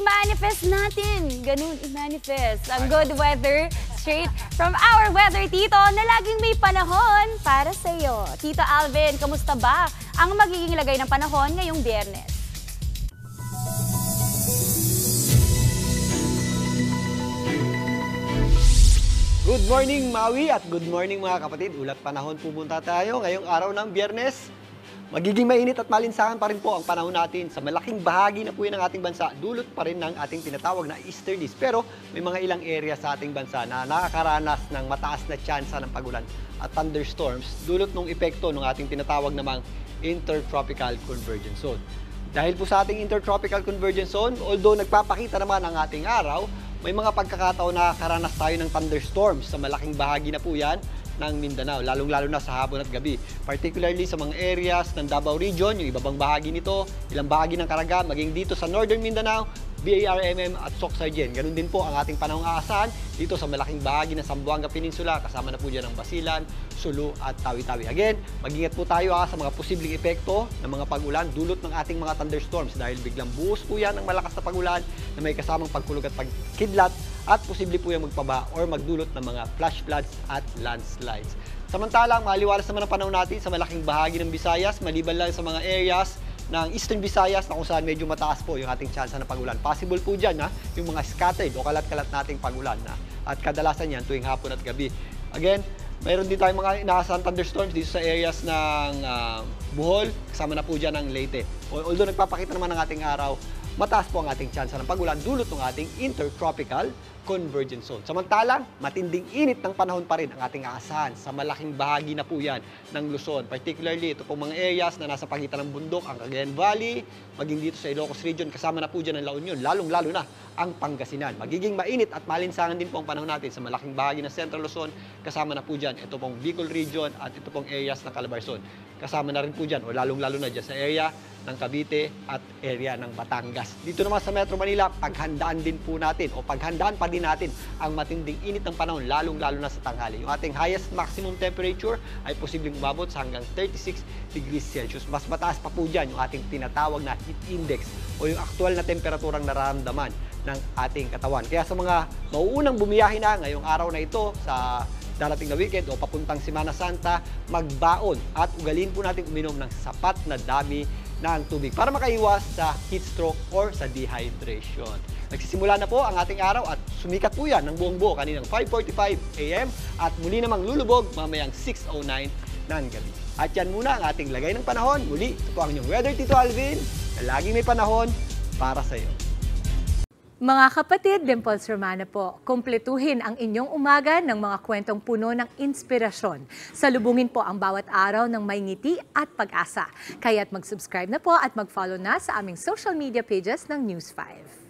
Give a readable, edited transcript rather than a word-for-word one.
I-manifest natin. Ganun, i-manifest. Ang good weather straight from our weather tito na laging may panahon para sa'yo. Tito Alvin, kamusta ba ang magiging lagay ng panahon ngayong Biyernes? Good morning, Maui, at good morning mga kapatid. Ulat panahon pumunta tayo ngayong araw ng Biyernes. Magiging mainit at malinsangan pa rin po ang panahon natin sa malaking bahagi na po ng ating bansa. Dulot pa rin ng ating tinatawag na easterlies. Pero may mga ilang area sa ating bansa na nakakaranas ng mataas na tsansa ng pagulan at thunderstorms dulot ng epekto ng ating tinatawag namang intertropical convergence zone. Dahil po sa ating intertropical convergence zone, although nagpapakita naman ang ating araw, may mga pagkakataon na nakakaranas tayo ng thunderstorms sa malaking bahagi na po yan ng Mindanao, lalong-lalo na sa hapon at gabi. Particularly sa mga areas ng Davao Region, yung ibabang bahagi nito, ilang bahagi ng Caraga, maging dito sa Northern Mindanao, BARMM at Soc-Sargen. Ganun din po ang ating panahong aasahan dito sa malaking bahagi ng Zamboanga Peninsula, kasama na po dyan ang Basilan, Sulu at Tawi-Tawi. Again, mag-ingat po tayo sa mga posibleng epekto ng mga pag-ulan dulot ng ating mga thunderstorms dahil biglang buhos po yan ng malakas na pag-ulan na may kasamang pagkulog at pagkidlat at posible po yung magpaba or magdulot ng mga flash floods at landslides. Samantalang, maliwalas naman ang panahon natin sa malaking bahagi ng Visayas, maliban lang sa mga areas ng Eastern Visayas na kung saan medyo mataas po yung ating tsansa ng pag-ulan. Possible po dyan yung mga scattered o kalat-kalat nating pag-ulan at kadalasan yan tuwing hapon at gabi. Again, mayroon din tayong mga inaasahan thunderstorms dito sa areas ng Bohol, kasama na po dyan ang Leyte. Although nagpapakita naman ng ating araw, mataas po ang ating tsansa ng pag-ulan dulot ng ating intertropical convergence zone. Samantalang, matinding init ng panahon pa rin ang ating aasahan sa malaking bahagi na po yan ng Luzon. Particularly, ito pong mga areas na nasa pagitan ng bundok, ang Cagayan Valley, maging dito sa Ilocos Region, kasama na po dyan ang La Union, lalong-lalo na ang Pangasinan. Magiging mainit at malinsangan din po ang panahon natin sa malaking bahagi ng Central Luzon, kasama na po dyan ito pong Bicol Region at ito pong areas ng Calabarzon. Kasama na rin po dyan, o lalong-lalo na dyan sa area ng Cavite at area ng Batangas. Dito naman sa Metro Manila, paghandaan din po natin o paghandaan pa din natin ang matinding init ng panahon, lalong-lalo na sa tanghali. Yung ating highest maximum temperature ay posibleng umabot sa hanggang 36 degrees Celsius. Mas mataas pa po dyan yung ating tinatawag na heat index o yung aktual na temperaturang nararamdaman ng ating katawan. Kaya sa mga mauunang bumiyahe na ngayong araw na ito sa darating na weekend o papuntang Semana Santa, magbaon at ugalin po natin uminom ng sapat na dami ng tubig para makaiwas sa heat stroke or sa dehydration. Nagsisimula na po ang ating araw at sumikat po yan ng buong buo kaninang 5:45 AM at muli namang lulubog mamayang 6:09 ng gabi. At yan muna ang ating lagay ng panahon. Muli, ito po ang inyong weather, Tito Alvin, na laging may panahon para sa iyo. Mga kapatid, Dimples Romana po, kumpletuhin ang inyong umaga ng mga kwentong puno ng inspirasyon. Salubungin po ang bawat araw ng may ngiti at pag-asa. Kaya't mag-subscribe na po at mag-follow na sa aming social media pages ng News 5.